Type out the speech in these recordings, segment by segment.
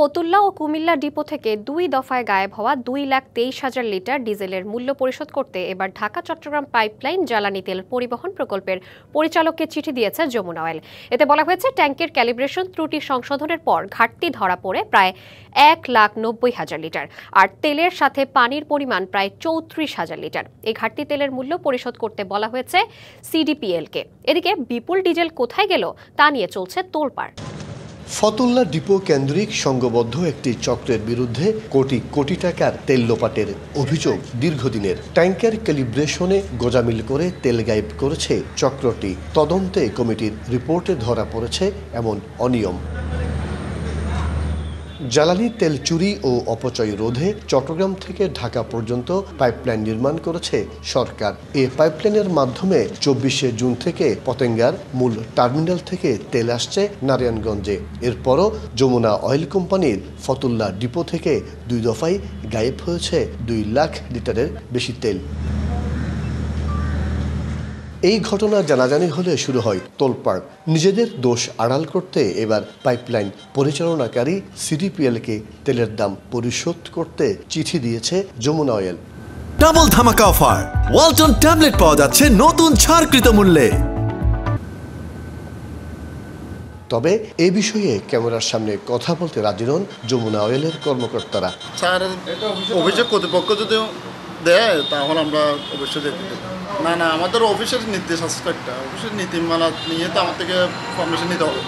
ফতুল্লা ও Comilla depot থেকে ২ দফায় গায়েব হওয়া ২,২৩,০০০ লিটার ডিজেলের মূল্য পরিশোধ করতে এবার ঢাকা-চট্টগ্রাম পাইপলাইন জ্বালানি তেল পরিবহন প্রকল্পের পরিচালককে চিঠি দিয়েছে যমুনা অয়েল। এতে বলা হয়েছে, ট্যাঙ্কের ক্যালিব্রেশন ত্রুটি সংশোধনের পর ঘাটতি ধরা পড়ে প্রায় ১,৯০,০০০ লিটার, আর তেলের সাথে পানির পরিমাণ প্রায় ৩৪,০০০ লিটার। এই ঘাটতি তেলের মূল্য পরিশোধ করতে বলা হয়েছে সিডিপিএলকে। এদিকে বিপুল ডিজেল কোথায় গেল তা নিয়ে চলছে তোলপাড়। ফতুল্লা ডিপো কেন্দ্রিক সংঘবদ্ধ একটি চক্রের বিরুদ্ধে কোটি কোটি টাকার তেল লোপাটের অভিযোগ দীর্ঘদিনের। ট্যাঙ্কের ক্যালিব্রেশনে গোজামিল করে তেল গায়েব করেছে চক্রটি। তদন্তে কমিটির রিপোর্টে ধরা পড়েছে এমন অনিয়ম। জ্বালানি তেল চুরি ও অপচয় রোধে চট্টগ্রাম থেকে ঢাকা পর্যন্ত পাইপলাইন নির্মাণ করেছে সরকার। এই পাইপলাইনের মাধ্যমে ২৪শে জুন থেকে পতেঙ্গার মূল টার্মিনাল থেকে তেল আসছে নারায়ণগঞ্জে। এরপরও যমুনা অয়েল কোম্পানির ফতুল্লা ডিপো থেকে ২ দফায় গায়েব হয়েছে ২ লাখ লিটারের বেশি তেল। এই ঘটনা জানাজানি হলে শুরু হয় তোলপাড়। নিজেদের দোষ আড়াল করতে এবার পাইপলাইন পরিচালনাকারী সিডিপিএলকে তেলের দাম পরিশোধ করতে চিঠি দিয়েছে যমুনা অয়েল। ডাবল ধামাকা অফার, ওয়ালটন ট্যাবলেট পাওয়া যাচ্ছে নতুন ছাড়কৃত মূল্যে। তবে এ বিষয়ে ক্যামেরার সামনে কথা বলতে রাজি নন যমুনা অয়েলের কর্মকর্তারা। স্যার, অভিযোগ কর্তৃপক্ষ যদি দেয় তাহলে আমরা অবশ্যই দেখতে দেব। না, আমাদের অফিসের নির্দেশ আছে, একটা অফিসের নীতিমালা নিয়ে তো আমার থেকে পারমিশন নিতে হবে।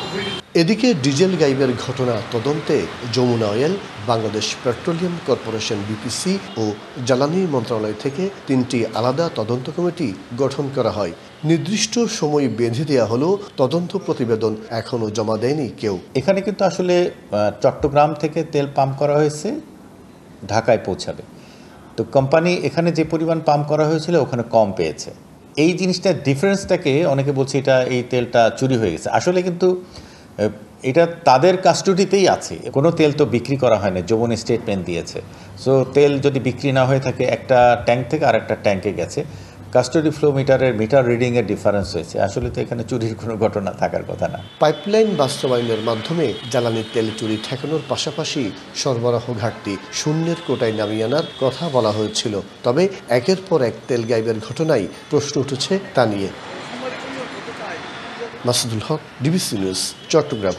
এদিকে ডিজেল গায়েবের ঘটনা তদন্তে Jamuna oil, Bangladesh petroleum corporation BPC ও জ্বালানি মন্ত্রণালয় থেকে ৩টি আলাদা তদন্ত কমিটি গঠন করা হয়। নির্দিষ্ট সময় বেঁধে দেওয়া হলেও তদন্ত প্রতিবেদন এখনও জমা দেয়নি কেউ। এখানে কিন্তু আসলে চট্টগ্রাম থেকে তেল পাম্প করা হয়েছে, ঢাকায় পৌঁছাবে। তো কোম্পানি এখানে যে পরিমাণ পাম্প করা হয়েছিল ওখানে কম পেয়েছে। এই জিনিসটা ডিফারেন্সটাকে অনেকে বলছে এই তেলটা চুরি হয়ে গেছে। আসলে কিন্তু এটা তাদের কাস্টডিতেই আছে। কোনো তেল তো বিক্রি করা হয় না, যমুনা স্টেটমেন্ট দিয়েছে। সো তেল যদি বিক্রি না হয়ে থাকে, একটা ট্যাঙ্ক থেকে আর একটা ট্যাঙ্কে গেছে, কাস্টডি ফ্লো মিটারের মিটার রিডিংয়ের ডিফারেন্স হয়েছে। আসলে তো এখানে চুরির কোনো ঘটনা থাকার কথা না। পাইপলাইন বাস্তবায়নের মাধ্যমে জ্বালানির তেল চুরি ঠেকানোর পাশাপাশি সরবরাহ ঘাটতি শূন্যের কোটায় নামিয়ে আনার কথা বলা হয়েছিল। তবে একের পর এক তেল গায়েবের ঘটনায় প্রশ্ন উঠেছে তা নিয়ে। মাসুদুল হক, ডিবিসি নিউজ, চট্টগ্রাম।